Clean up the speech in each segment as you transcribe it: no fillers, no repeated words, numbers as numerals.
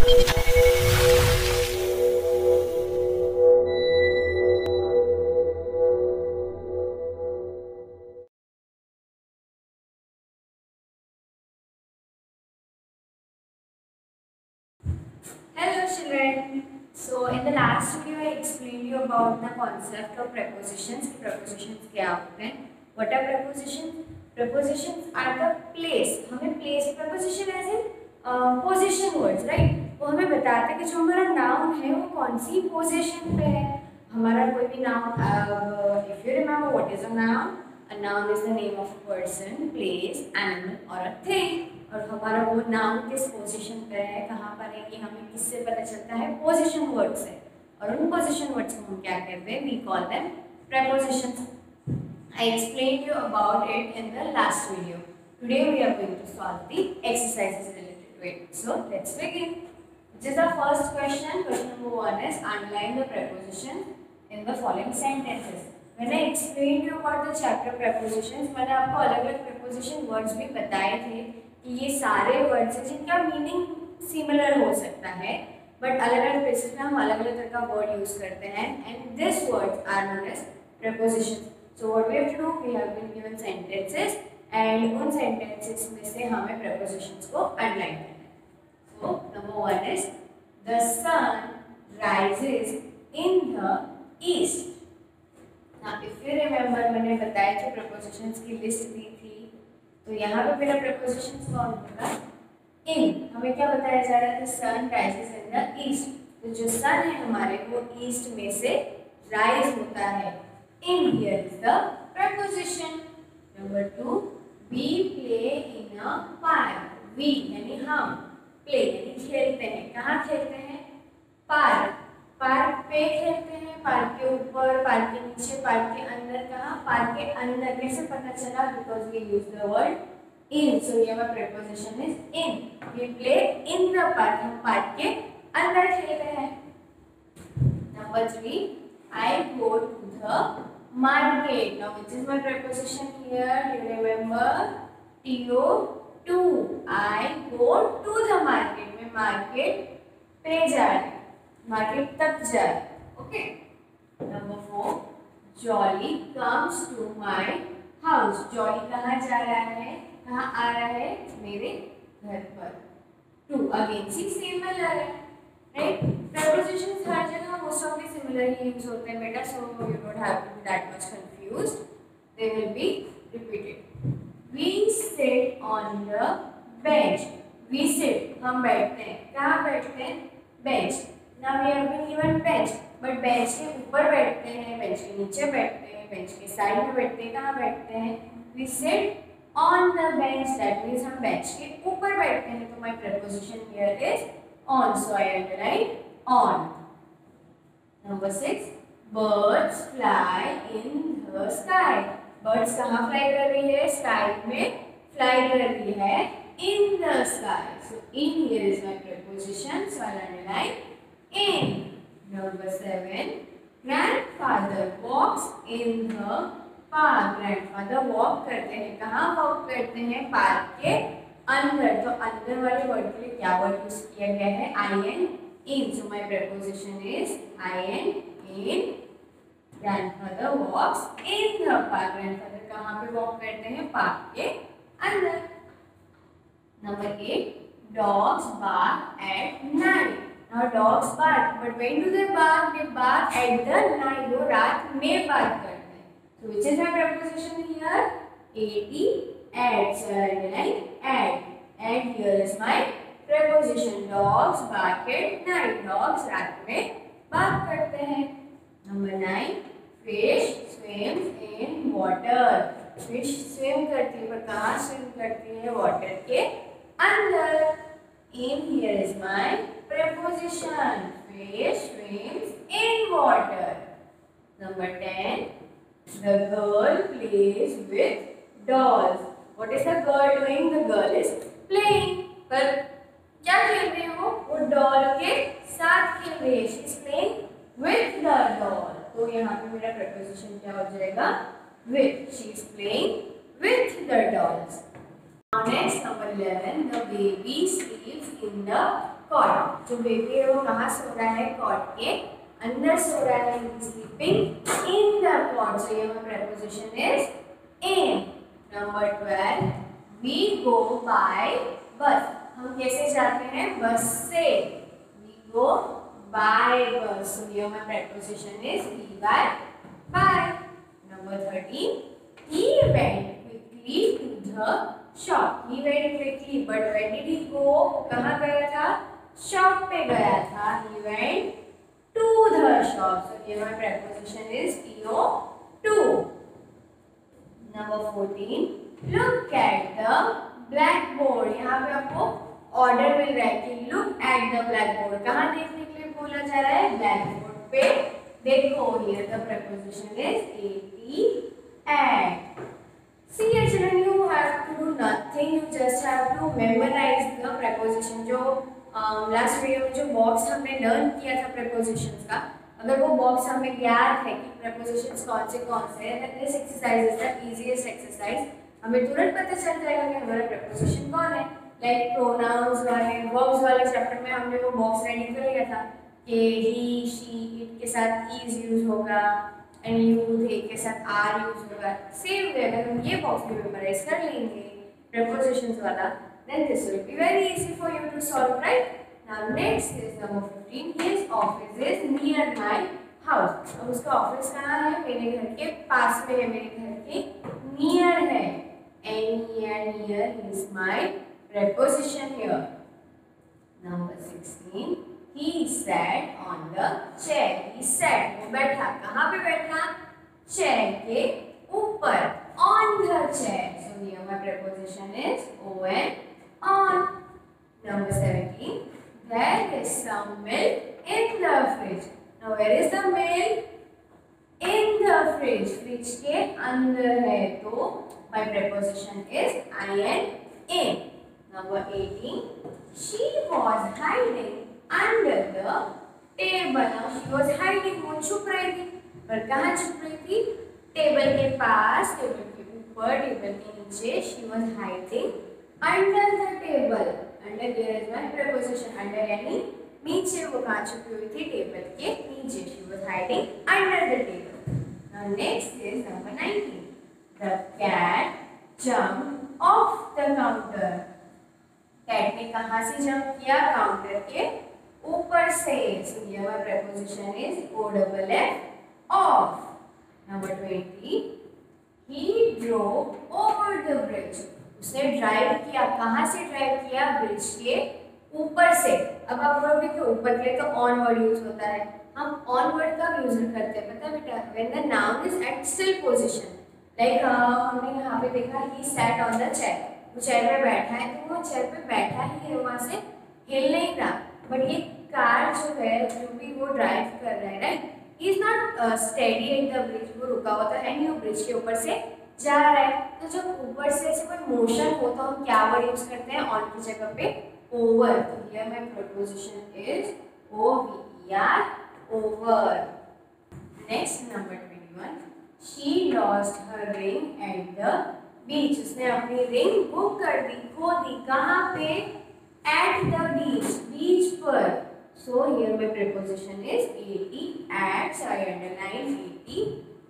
Hello children. So in the last video I explained you about the concept of prepositions. Prepositions क्या होते हैं? What are prepositions? Prepositions are the place. हमें place preposition as in position words, right? वो हमें बताते हैं कि जो हमारा noun है वो कौन सी position पे है. हमारा कोई भी noun, if you remember what is a noun? A noun is the name of a person, place, animal or a thing. और हमारा वो नाउन किस पोजीशन पे है, कहाँ पर है, ये हमें किससे पता चलता है? पोजीशन वर्ड से. और उन पोजीशन वर्ड्स को हम क्या कहते हैं? We call them prepositions. I explained you about it in the last video. Today we are going to solve the exercises related to it. So let's begin. This is the first question. Question number 1 is underline the preposition in the following sentences. When I explained you about the chapter prepositions, मैंने आपको अलग-अलग preposition words भी बताए थे कि ये सारे words हैं जिनका मीनिंग सिमिलर हो सकता है, बट अलग अलग प्लेसेस में हम अलग अलग तरह का वर्ड यूज करते हैं, and this words are known as prepositions. So what we have to do, we have been given sentences and उन sentences में से हमें prepositions को underline करना है. So number 1 is the sun rises in the east. Now if you remember, मैंने बताया कि prepositions की लिस्ट दी थी, तो यहाँ पे मेरा prepositions कौन होगा? In. हमें क्या बताया जा रहा था? Sun rises in the east. तो जो sun है हमारे वो east में से rise होता है. In here is the preposition. Number 2, we play in a park. We यानी हम, play यानी खेलते हैं. कहाँ खेलते हैं? पार्क. पार्क पे खेलते हैं, पार्क के ऊपर, पार्क के नीचे, पार्क के अंदर. कहाँ? पार्क के अंदर. कैसे पता चला? Because we use the word in. So here our preposition is in. We play in the park. हम पार्क के अंदर खेलते हैं. Number 3, I go to the market. Now which is my preposition here? You remember? to. I go to the market. मैं market पे जा रही हूँ, मार्केट तक जाए. Okay. Number 4, Jolly comes to my house. Jolly कहाँ जा रहा है? कहाँ आ रहा है? मेरे घर पर. टू अगेन सी सिमिलर है, राइट? prepositions हर जगह मोस्ट ऑफ द सिमिलर ही यूज होते हैं बेटा, so you don't have to be that much confused. They will be repeated. We sit on the bench. We sit हम बैठते हैं. कहाँ बैठते हैं? Bench. Now we have been given bench, but bench के ऊपर बैठते हैं, bench के नीचे बैठते हैं, bench के साइड में बैठते हैं. कहाँ बैठते हैं? We sit on the bench. That means हम bench के ऊपर बैठते हैं. तो my preposition here is on. So I underline on. Number 6, birds fly in the sky. Birds कहाँ fly कर रही है? Sky में fly कर रही है. In the sky. So in here is my preposition. So I underline in. Number 7, grandfather walks in the park. grandfather walk करते हैं. कहाँ walk करते हैं? पार्क के अंदर. तो अंदर वाले वर्ड के लिए क्या वर्ड यूज किया गया है? in. in. So my preposition is in. grandfather walks in the park. grandfather कहाँ पे walk करते हैं? पार्क के अंदर. Number 8, dogs bark at night. Now dogs bark, but when do they bark? They bark at the night. वो रात में bark करते हैं. So which is my preposition here? at. So I underline at. And here is my preposition. Dogs bark at night. Dogs रात में bark करते हैं. Number 9, fish swims in water. Fish swim करती है, पर कहाँ swim करती है? Water के अंदर. In here is my preposition. Fish swims in water. Number 10, the girl plays with dolls. What is the girl doing? The girl is playing. पर क्या खेल रही है वो? वो doll के साथ खेल रही है. She is playing with the doll. तो यहाँ पे मेरा preposition क्या हो जाएगा? With. She is playing with the dolls. Now next, number 11, the baby sleeps in the cot. जो बेबी है वो कहाँ सो रहा है? कॉट के अंदर सो रहा है। He is sleeping in the cot. So here my preposition is in. Number 12. We go by bus. हम कैसे जाते हैं? बस से। We go by bus. So here my preposition is be by. Number 13. He went quickly to the shop. He went quickly, but where did he go? कहाँ गया था? Shop पे गया था. He went to the shop. So here my preposition is to. Number 14. Look at the blackboard. यहाँ पे आपको order मिल रहा है कि look at the blackboard. कहाँ देखने के लिए बोला जा रहा है? Blackboard पे देखो. Here the preposition is at. See children, you have to do nothing. You just have to memorize the preposition. जो लास्ट वीडियो में जो बॉक्स हमने लर्न किया था prepositions का, अगर वो बॉक्स हमें याद है कि prepositions कौन से हैं, then this exercise is the easiest exercise. हमें तुरंत पता चल जाएगा कि हमारा preposition कौन है. Like pronouns वाले, verbs वाले चैप्टर में हमने वो बॉक्स रेडी कर लिया था कि he, she, it के साथ is यूज होगा and you, they के साथ are यूज होगा. सेम वे अगर हम ये बॉक्स भी मेमोराइज कर लेंगे prepositions वाला, then this will be very easy for you to solve, right? Now next is number 15. His office is near my house. अब उसका ऑफिस कहाँ है? मेरे घर के पास में है, मेरे घर के near है. And near is my preposition here. Number 16. He sat on the chair. He sat, वो बैठा. कहाँ पे बैठा? Chair के ऊपर. On the chair. So here my preposition is on. Number 17. There is some milk in the fridge. Now where is the milk? In the fridge. Fridge के अंदर है, तो my preposition is in. Number 18. She was hiding under the table. Now she was hiding. वो छुप रही थी. पर कहाँ छुप रही थी? टेबल के पास, टेबल के ऊपर, टेबल के नीचे. She was hiding under the table. Under there is my preposition. Under यानी नीचे. वो कहाँ छुपी हुई थी? टेबल के नीचे. She was hiding under the table. Now next is number 19. The cat jumped off the counter. Cat ने कहाँ से जंप किया? काउंटर के ऊपर से. So here my preposition is off. Number 20. He drove over the bridge. उसने drive किया. कहाँ से ड्राइव किया? ब्रिज के ऊपर से. अब आप बोलोगे कि ऊपर के लिए तो ऑन वर्ड यूज होता है. हम ऑन वर्ड कब यूज करते हैं पता है बेटा? When the noun is at still position. Like हमने यहाँ पे देखा he sat on the chair. वो चेयर पे बैठा है, तो वो चेयर पे बैठा ही है, वहाँ से हिल नहीं रहा. बट ये कार जो है, जो भी वो ड्राइव कर रहा है, right, he is not steady at the bridge. वो रुका हुआ था एंड वो ब्रिज के ऊपर से जा रहा है. तो जब ऊपर से ऐसे कोई मोशन हो तो हम क्या वर्ड यूज करते हैं? ऑन की जगह पे ओवर. तो here my preposition is OVER, over. Next number 21. She lost her ring at the beach. उसने अपनी रिंग गुम कर दी, खो दी. कहाँ पे? At the beach. बीच पर. So here my preposition is at. So I underline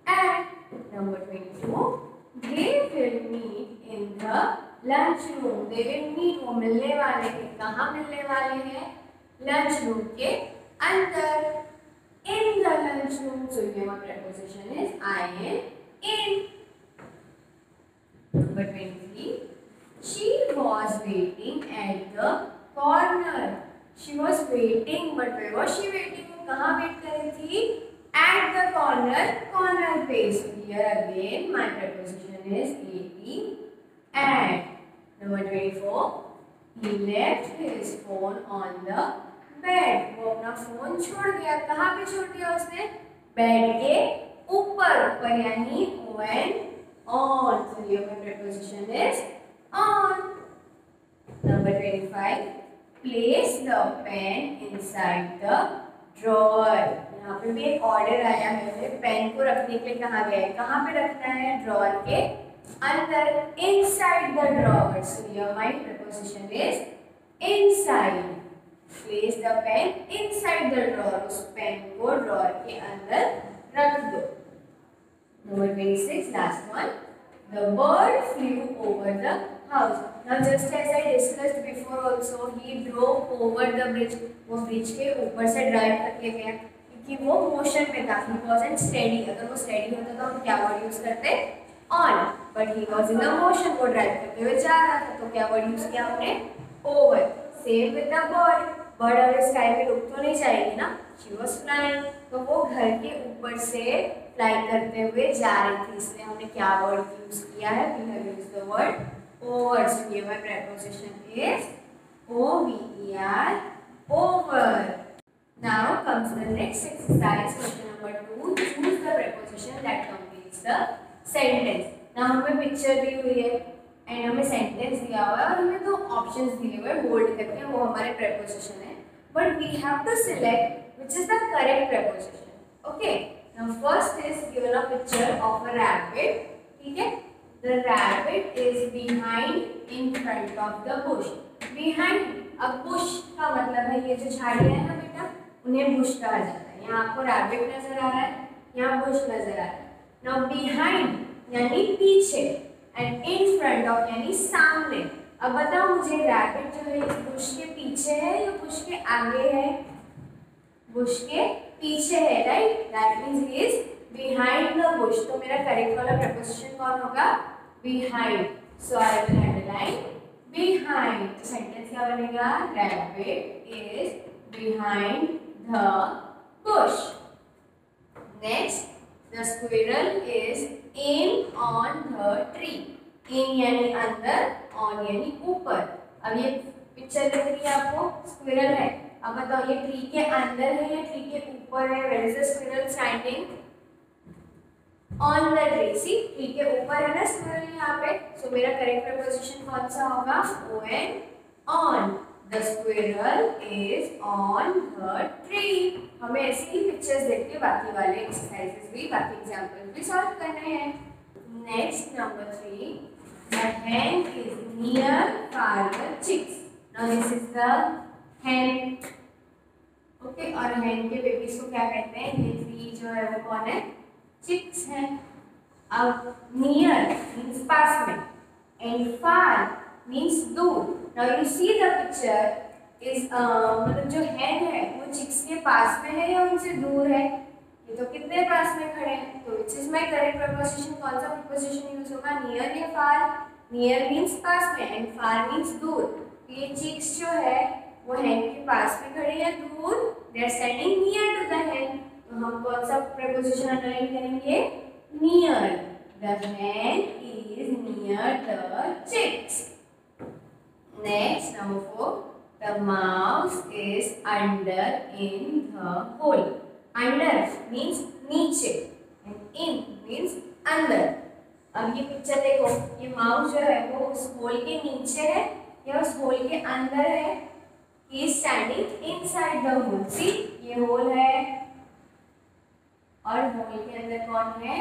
at. Number 22. They will meet in the lunchroom. They will meet. वो मिलने वाले हैं. कहाँ मिलने वाले हैं? लंच रूम के अंदर. In the lunchroom. So here my preposition is in. Number 23. She was waiting at the corner. She was waiting, but where was she waiting? वो कहाँ वेट कर रही थी? At the corner. Corner पे. So here again my preposition is at. Number 24. He left his phone on the bed. वो अपना phone छोड़ गया. कहाँ पे छोड़ दिया उसने? बेड के ऊपर यानी on. So here my preposition is on. Number 25. Place the pen inside the drawer. यहाँ पे भी एक ऑर्डर आया है. पेन को रखने के लिए कहा गया है. कहाँ पे रखना है? ड्रॉअर के अंदर. Inside the drawer. So here my preposition is inside. Place the pen inside the drawer, उस पेन को ड्रॉअर के अंदर रख दो। Number 26 last one, the bird flew over the house. Now just as I discussed before also, he drove over the bridge, वो bridge के ऊपर से ड्राइव करके गया क्योंकि वो मोशन में था, ही वाजंट स्टेडी। अगर वो स्टेडी होता तो हम क्या वर्ड यूज करते, on, but he was in the motion, वो ड्राइव करते हुए जा रहा था, तो क्या वर्ड यूज किया हमने, over. Same with the bird, bird अगर स्काई में रुक तो नहीं जाएगी ना, शी वाज फ्लाइंग, तो वो घर के ऊपर से फ्लाई करते हुए जा रही थी, इसलिए हमने क्या वर्ड यूज किया है, we have used the word over. So here my preposition is over, over. Now comes the next exercise, question number 2, choose the preposition that completes the sentence. Now हमें पिक्चर दी हुई है and हमें sentence दिया हुआ है और हमें दो ऑप्शंस दिए हुए हैं होल्ड करके, वो हमारे preposition है, but we have to select which is the correct preposition. Okay, now first is given a picture of a rabbit. ठीक है, the rabbit is behind in front of the bush. Behind, अब bush का मतलब है ये जो झाड़ियाँ है ना बेटा, उन्हें bush कहा जाता है। यहाँ आपको rabbit नजर आ रहा है, यहाँ bush नजर आ रहा है। Now behind यानी पीछे एंड इन फ्रंट ऑफ यानी सामने। अब बताओ मुझे रैबिट जो है इस बुश के पीछे है या बुश के आगे है, बुश के पीछे है, right, that means he is behind the Bush. तो मेरा करेक्ट वाला प्रपोजिशन कौन होगा, behind. So I will underline behind. Sentence क्या बनेगा, rabbit is behind the Bush. Next, the squirrel is in on the tree. in यानी अंदर, on यानी ऊपर। अब ये पिक्चर दिख रही है आपको, स्क्विरल है। अब बताओ ये ट्री के अंदर है या ट्री के ऊपर है, where is the squirrel standing? on the tree. see, tree के ऊपर है ना स्क्विरल यहाँ पे, so मेरा करेक्ट प्रपोजिशन कौन सा होगा, on. The squirrel is on the tree. हमें ऐसी ही पिक्चर्स देख के बाकी वाले एक्सरसाइजेस भी, बाकी एग्जांपल भी सॉल्व करने हैं। Next number 3, the hen is near for the chicks. Now this is the hen. Okay, और hen के बेबीज को क्या कहते हैं, ये 3 जो है वो कौन है, चिक्स हैं। अब near मीन्स पास में and far मीन्स दूर। Now you see the picture is मतलब जो hen है वो चिक्स के पास में है या उनसे दूर है, ये तो कितने पास में खड़े हैं, तो which is my correct preposition, कौन सा preposition यूज होगा, near या far? near means पास में and far means दूर। तो ये चिक्स जो है वो hen के पास में खड़े या दूर, they are standing near to the hen, तो हम कौन सा preposition अंडरलाइन करेंगे, near. The hen is near the chicks. Next, number 4, the mouse is under in the hole. Under means नीचे and in means अंदर। अब ये पिक्चर देखो, ये माउस जो है वो उस होल के नीचे है या उस होल के अंदर है, he is standing inside the hole. see, ये होल है और होल के अंदर कौन है,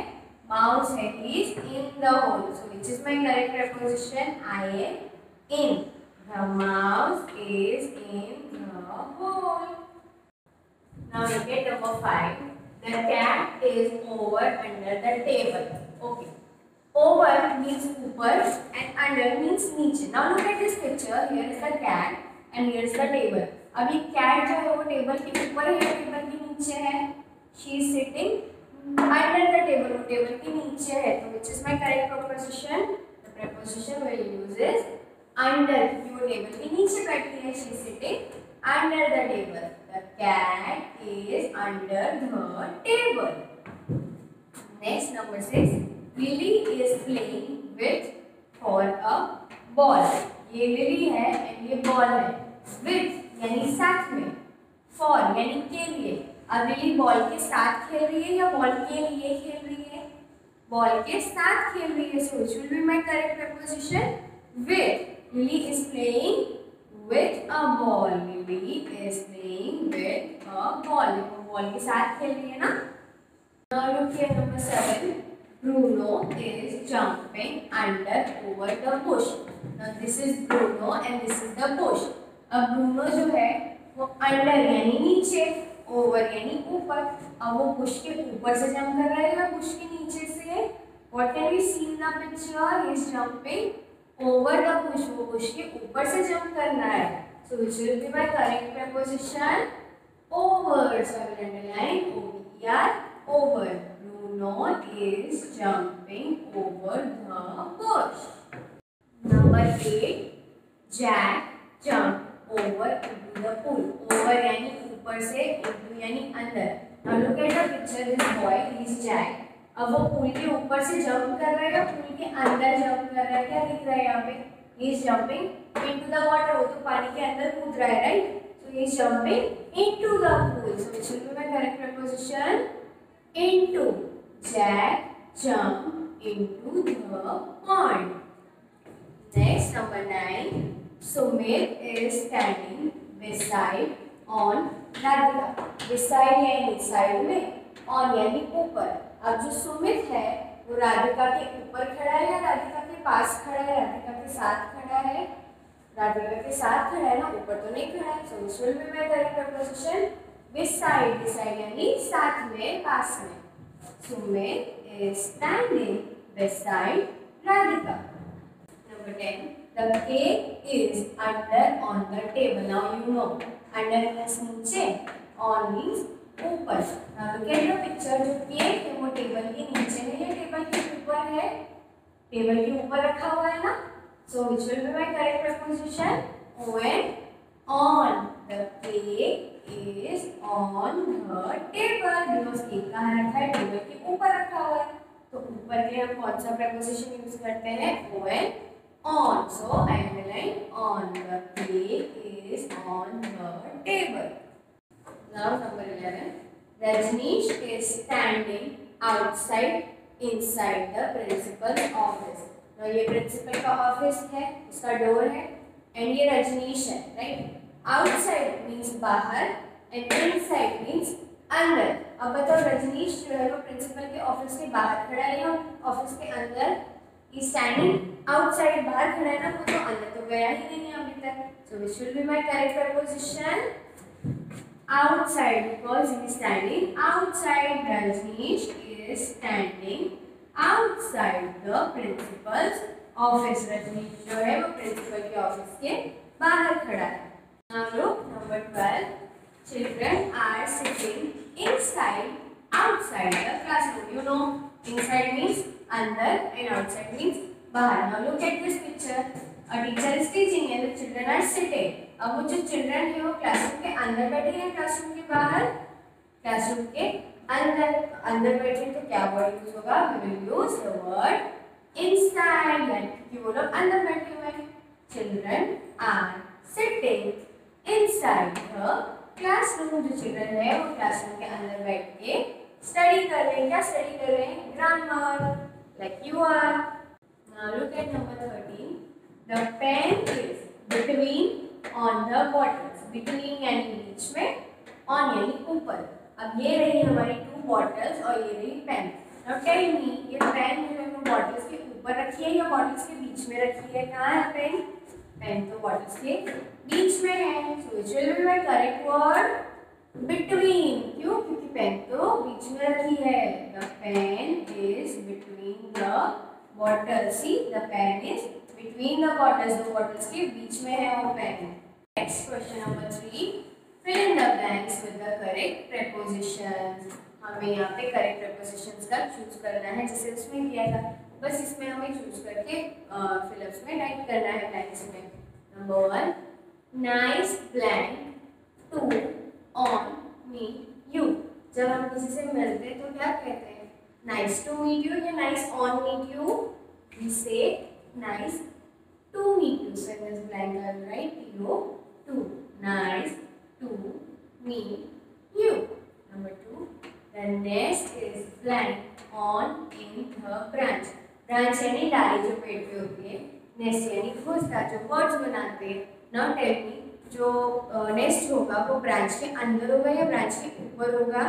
माउस है, he is in the hole. so which is my correct preposition, I am in. The mouse is in the hole. Now look at number 5. The cat is over under the table. Okay. Over means ऊपर and under means नीचे. Now look at this picture. Here is the cat and here is the table. अब ये cat जो है वो table के ऊपर है या टेबल के नीचे है? She is sitting under the table. वो टेबल के नीचे है. तो which is my correct preposition? The preposition we use is under. वो टेबल के नीचे बैठी है, she is sitting under the table. The cat is under the table. Next, number 6. Lily is playing with for a ball. ये lily है and ये ball है. With यानी साथ में, for यानी के लिए। अब लिली बॉल के साथ खेल रही है या बॉल के लिए खेल रही है? बॉल के साथ खेल रही है. So which will be my correct preposition? With. Lily is playing with a ball. Lily is playing with a ball. वो बॉल के साथ खेल रही है ना? Now look here, number 7. Bruno is jumping under over the bush. Now this is Bruno and this is the bush. अब Bruno जो है वो अंडर यानी नीचे, ओवर यानी ऊपर। अब वो बुश के ऊपर से जंप कर रहा है या बुश के नीचे से? What can we see in the picture? He is jumping over the bush. वो बुश के ऊपर से जंप कर रहा है। So which will be my correct preposition? Over. So I will underline over. Over. Bruno is jumping over the bush. Number 8. Jack jumped over into the pool. Over यानी ऊपर से, into यानी अंदर. Now look at the picture. This boy is Jack. अब वो pool के ऊपर से जंप कर रहा है या पूल के अंदर जंप कर रहा है? क्या दिख रहा है यहाँ पे? He is jumping into the water. वो तो पानी के अंदर कूद रहा है, right? So he is jumping into the pool. So which will be my correct preposition? Into. Jack jumped into the pond. Next, number 9. Sumit is standing beside on Radhika. Beside यानी side में, on यानी ऊपर. अब जो सुमित है वो राधिका के ऊपर खड़ा है या राधिका के पास खड़ा है? राधिका के साथ खड़ा है। राधिका के साथ खड़ा है ना, ऊपर तो नहीं खड़ा है। So this will be my correct preposition beside. beside यानी साथ में, पास में. Sumit is standing beside Radhika. Number 10. The cake is under on the table. Now you know. Under means नीचे, on means ऊपर. Now look at the picture. जो cake है वो table के नीचे है या टेबल के ऊपर है? टेबल के ऊपर रखा हुआ है ना. So which will be my correct preposition? When on. The cake is on the table. because cake कहाँ रखा है? टेबल के ऊपर रखा हुआ है. तो ऊपर के हम कौन सा preposition यूज करते हैं? when on. So I underline on. The cake is on the table. Now number 11. Rajneesh is standing outside inside the principal's office. Now ये principal का office है, उसका door है, and ये रजनीश है, right? Outside means बाहर and inside means अंदर. अब बताओ रजनीश जो है वो principal के office के बाहर खड़ा है या office के अंदर? He standing outside, बाहर खड़ा है ना, वो तो अंदर तो गया ही नहीं है अभी तक. So which will be my correct preposition? Outside, because he is standing outside. Rajneesh is standing outside the principal's office. Rajneesh जो है वो principal के office के बाहर खड़ा है. Now look, number 12. Children are sitting inside, outside the classroom. You know, inside means अंदर and outside means बाहर. Now look at this picture. A teacher is teaching and the children are sitting. अब वो जो children है वो classroom के अंदर बैठे हैं क्लासरूम के बाहर? क्लासरूम के अंदर. अंदर बैठे तो क्या वर्ड यूज होगा? We will use the word inside, यानी कि वो लोग अंदर बैठे हुए हैं. Children are sitting inside the classroom. जो चिल्ड्रन है वो क्लासरूम के अंदर बैठ के स्टडी कर रहे हैं. क्या स्टडी कर रहे हैं? Grammar, like you are. Now look at number 13. The pen is between on the bottles. Between यानी बीच में, on यानी ऊपर. अब ये रही हमारी 2 bottles और ये रही पेन. Now tell me, ये पेन जो है वो bottles के ऊपर रखी है या bottles के बीच में रखी है? कहाँ है पेन? पेन तो bottles के बीच में है. So which will be my correct word? Between. क्यों? क्योंकि पेन तो बीच में रखी है. The pen is between the bottles. See, the pen is between the bottles. दो bottles के बीच में है वो pen. Next question number 3. Fill in the blanks with the correct prepositions. हमें यहाँ पे correct prepositions का choose करना है जैसे उसमें किया था. बस इसमें हमें choose करके fill-ups में टाइप करना है blanks में. Number 1. Nice blank to on meet you. जब हम किसी से मिलते हैं तो क्या कहते हैं? Nice to meet you या nice on meet you? We say nice to meet you. So this blank I'll write you to. Nice to meet you. Number 2. The nest is blank on in the branch. Branch यानी डाली जो पेड़ पे होती है. Nest यानी घोंसला जो birds बनाते हैं. Now tell me, जो nest होगा वो branch के अंदर होगा या branch के ऊपर होगा?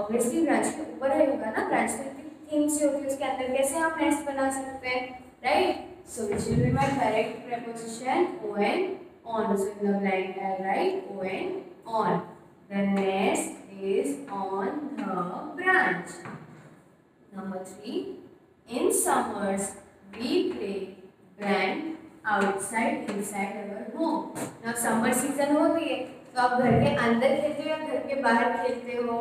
Obviously branch के ऊपर ही होगा ना. branch पे things होती है उसके अंदर कैसे हम nest बना सकते हैं, right? So which will be my correct preposition? On. So in the blank I write on on. The nest is on the branch. Number 3. In summers, we play blank outside inside our home. Now summer season होती है तो आप घर के अंदर खेलते हो या घर के बाहर खेलते हो?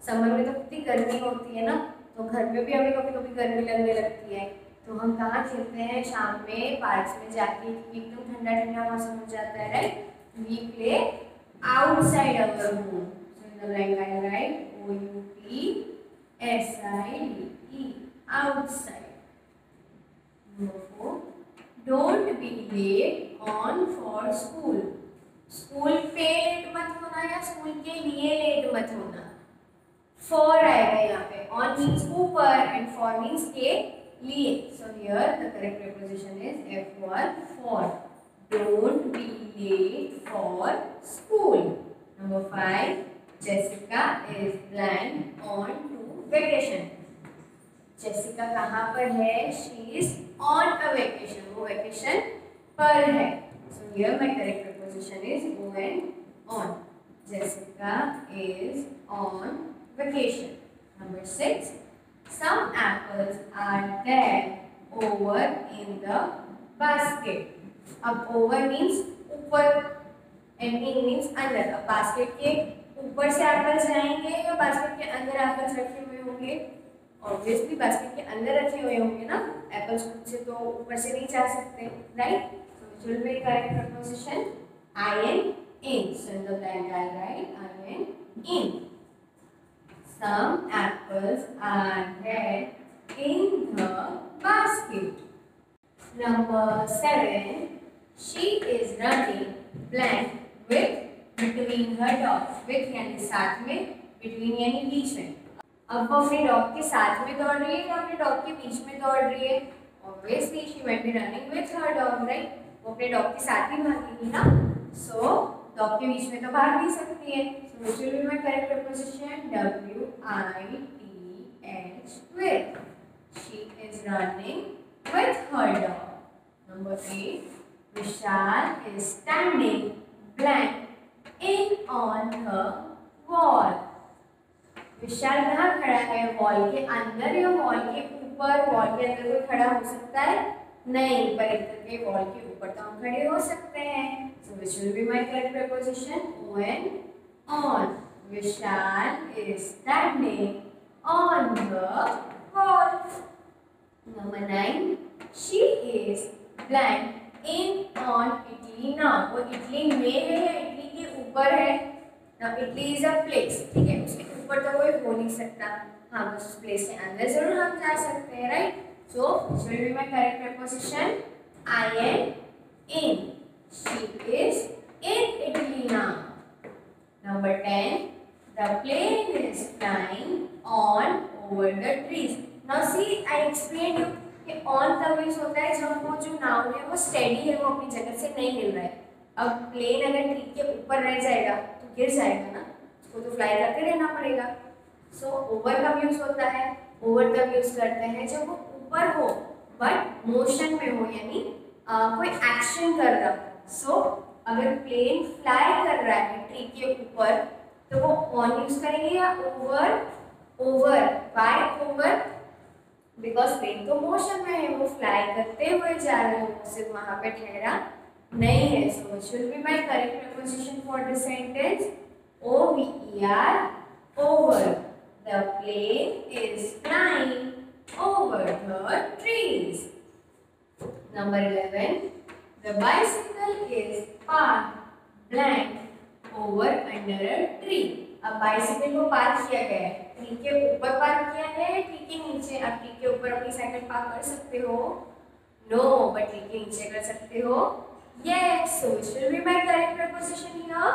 समर में तो कितनी गर्मी होती है ना, तो घर में भी हमें कभी कभी गर्मी लगने लगती है, तो हम कहाँ खेलते हैं? शाम में पार्क में जाके, एकदम ठंडा ठंडा मौसम हो जाता है, right? We play outside our home. So in the blank I write OUTSIDE, outside. Number 4. Don't be late on for school. School पे लेट मत होना या स्कूल के लिए लेट मत होना. For आएगा यहाँ पे. On means ऊपर and for means के लिए. So here the correct preposition is F1 for. Don't be late for school. Number 5. Jessica is planned on to vacation. Jessica कहाँ पर है? She is on a vacation. वो vacation पर है. So here my correct preposition is on. Jessica is on vacation. Number 6. Some apples are there over in the basket. अब over means ऊपर and in means अंदर. अब basket के ऊपर से एप्पल्स जाएंगे या बास्केट के अंदर एप्पल्स रखे हुए होंगे? ऑब्वियसली बास्केट के अंदर रखे हुए होंगे ना, एप्पल्स खुद से तो ऊपर से नहीं जा सकते, right? So which will B correct preposition? in. So in the blank I write in. Some apples are there in the basket. Number 7. She is running blank with between her dogs. With यानी साथ में, between यानी बीच में. अब वो अपने dog के साथ में दौड़ रही है या अपने डॉग के बीच में दौड़ रही है? Obviously she might be running with her dog, right? वो अपने डॉग के साथ ही भागेगी ना, so डॉग के बीच में तो भाग नहीं सकती है. So which will be my correct preposition? WITH, with. She is running with her dog. Number 8. Vishal is standing blank in on the wall. विशाल कहाँ खड़ा है? वॉल के अंदर या वॉल के ऊपर? वॉल के अंदर कोई खड़ा हो सकता है? नहीं, पर इधर के वॉल के ऊपर तो हम खड़े हो सकते हैं. So which will be my correct preposition? on. Vishal is standing on the wall. Number 9. She is blank in on Italy now. वो इटली में है या इटली के ऊपर है? Now Italy is a place, ठीक है, उसके ऊपर तो कोई हो नहीं सकता. हाँ, बस उस प्लेस के अंदर जरूर हम जा सकते हैं, right? So which will be my correct preposition? in. She is in Italy now. Number 10. The plane is flying on over the trees. Now see, I explained you कि on तब यूज होता है जब वो जो नाउन है वो steady है, वो अपनी जगह से नहीं हिल रहा है. अब प्लेन अगर ट्री के ऊपर रह जाएगा तो गिर जाएगा ना, उसको तो फ्लाई करते रहना पड़ेगा. सो ओवर कब यूज होता है? ओवर तब यूज करते हैं जब वो ऊपर हो बट मोशन में हो, यानी कोई एक्शन कर रहा. सो अगर प्लेन फ्लाई कर रहा है ट्री के ऊपर तो वो ऑन यूज करेंगे या over? Over. By over? Because plane तो मोशन में है, वो फ्लाई करते हुए जा रहे हो, सिर्फ वहां पे ठहरा नहीं है. So what should be my correct preposition for this sentence? OVER, over. The plane is flying over the trees. Number 11. The bicycle is parked blank over under a tree. अब बाइसिकल को पार्क किया गया है, tree के ऊपर park किया गया है, ट्री के नीचे. अब ट्री के ऊपर अपनी साइकिल पार्क कर सकते हो? नो, बट ट्री के नीचे कर सकते हो? Yes. So which will be my correct preposition here?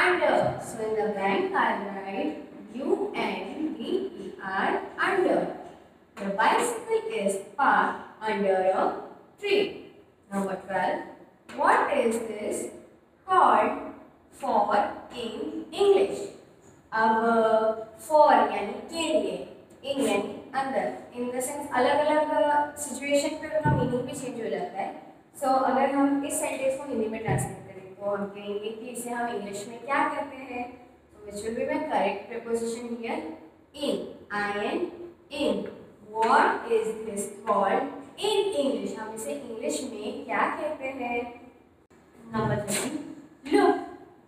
Under. So in the blank I write UNDER, under. The bicycle is parked under a tree. Number 12. What is this called for in English? अब for यानी के लिए, in यानी अंदर, in the sense अलग अलग situation पे उसका मीनिंग भी चेंज हो जाता है. सो अगर हम इस सेंटेंस को हिंदी में ट्रांसलेट करें तो हम कहेंगे कि इसे हम इंग्लिश में क्या कहते हैं, तो विच will be my correct preposition here, in, in. What is this called in English? हम इसे इंग्लिश में क्या कहते हैं? Number 3, look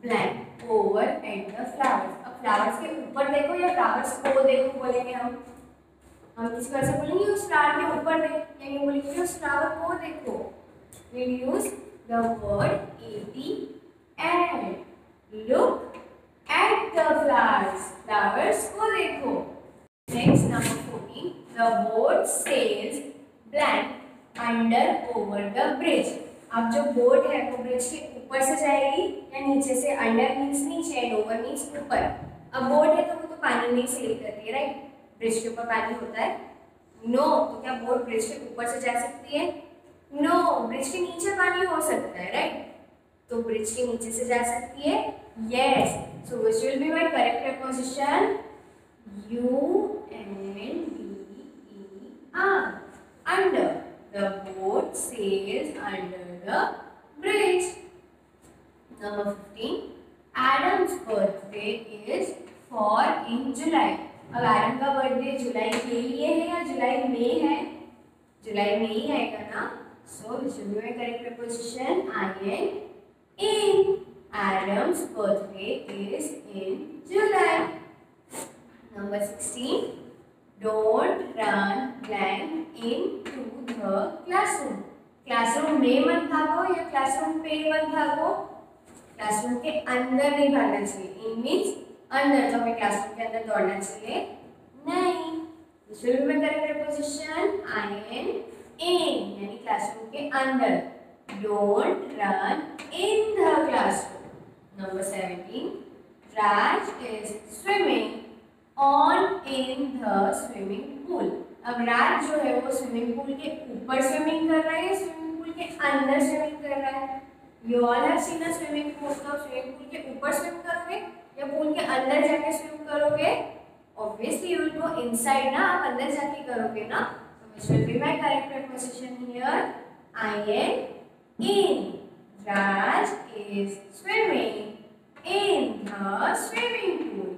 blank over at the flowers. अब फ्लावर्स के ऊपर देखो या फ्लावर्स को देखो बोलेंगे हम किस तरह से बोलेंगे, उस फ्लावर के ऊपर देखो या बोलेंगे उस फ्लावर को देखो. We'll use the word and look at the flowers. Flowers को देखो. Next, number 14. The boat sails blank under over the bridge. अब जो बोट है वो ब्रिज के ऊपर से जाएगी या नीचे से. अंडर मीन्स नीचे एंड ओवर मीन्स ऊपर. अब बोट है तो वो तो पानी में सेल करती है, राइट. ब्रिज के ऊपर पानी होता है? नो. तो क्या बोट ब्रिज के ऊपर से जा सकती है? नो. ब्रिज के नीचे पानी हो सकता है, राइट. तो ब्रिज के नीचे से जा सकती है. Yes. So which will be my correct preposition? under. Under. The boat sails under the bridge. Number 15. Adam's birthday is for in July. अब एडम का बर्थडे जुलाई के लिए है या जुलाई में है? जुलाई में ही आएगा ना. So which will be my correct preposition? in. Adam's birthday is in July. Number 16. Don't run blank into the classroom. Classroom में मत भागो या क्लासरूम पे मत भागो. क्लासरूम के अंदर नहीं भागना चाहिए. इन मीन्स अंदर. तो हमें क्लासरूम के अंदर दौड़ना चाहिए नहीं. This will be my correct preposition in, यानी क्लासरूम के अंदर. Don't run in the classroom. Number 17. Raj is swimming on in the swimming pool. अब राज जो है वो स्विमिंग पूल के ऊपर स्विमिंग कर रहा है या स्विमिंग पूल के अंदर स्विमिंग कर रहा है? You all have seen a swimming pool. तो स्विमिंग पूल के ऊपर स्विम करोगे या पूल के अंदर जाके स्विम करोगे? Obviously you will go inside ना. आप अंदर जाके करोगे ना. So which will be my correct preposition here? in. Raj is swimming in the swimming pool.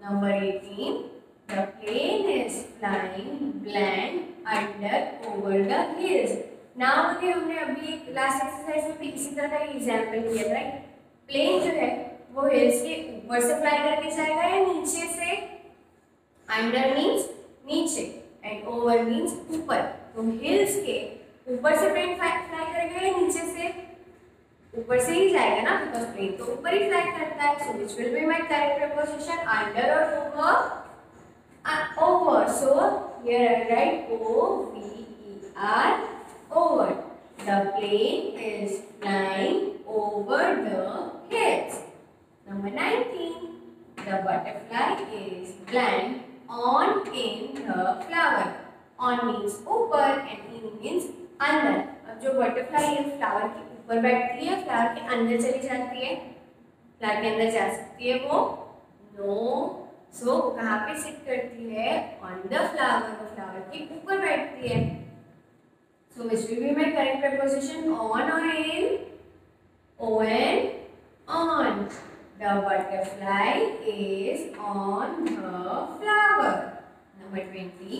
Number 18. The plane is flying blank under over the hills. Now देखिए हमने अभी एक लास्ट एक्सरसाइज में भी इसी तरह का एग्जांपल किया था. प्लेन जो है वो हिल्स के ऊपर से फ्लाई करके जाएगा या नीचे से? अंडर मीन्स नीचे एंड ओवर मीन्स ऊपर. तो हिल्स के ऊपर से प्लेन फ्लाई करेगा या नीचे से? ऊपर से ही जाएगा ना, बिकॉज प्लेन तो ऊपर ही फ्लाई करता है. So which will be my correct preposition? Under और over? Over. So here I write over. Over. The plane is flying over the hills. Number 19. The butterfly is blank on in the flower. On means ऊपर and in means अंदर. अब जो butterfly है flower के ऊपर बैठती है, flower के अंदर चली जाती है. फ्लावर के अंदर जा सकती है वो? नो. सो कहाँ पे सिट करती है? On the flower. वो फ्लावर के ऊपर बैठती है. So which will be my correct preposition? On और in? on. The butterfly is on the flower. Number 20.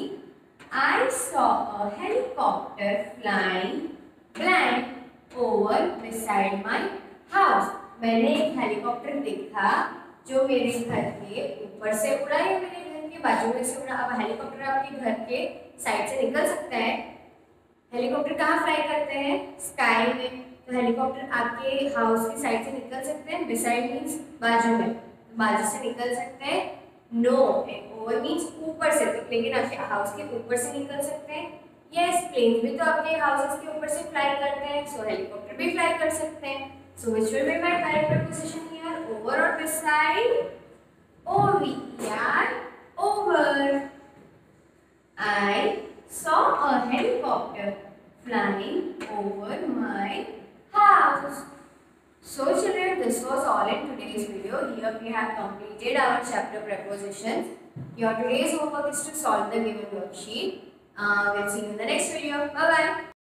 I saw a helicopter flying blank over beside my house. मैंने एक helicopter देखा जो मेरे घर के ऊपर से उड़ा या मेरे घर के बाजू में से उड़ा. अब हेलीकॉप्टर आपके घर के साइड से निकल सकता है. हेलीकॉप्टर कहाँ फ्लाई करते हैं? स्काई में. तो हेलीकॉप्टर आपके हाउस की साइड से निकल सकते हैं. बिसाइड मीन्स बाजू में. तो बाजू से निकल सकते हैं? नो. ओवर मीन्स ऊपर से. लेकिन आपके हाउस के ऊपर से निकल सकते हैं? यस. प्लेन भी तो आपके हाउसेस के ऊपर से फ्लाई करते हैं. सो हेलीकॉप्टर भी फ्लाई कर सकते हैं. So which will be my correct preposition here? Over or beside? over. Over. I saw a helicopter flying over my house. So children, this was all in today's video. Here we have completed our chapter prepositions. Your today's homework is to solve the given worksheet. We'll see you in the next video. Bye bye.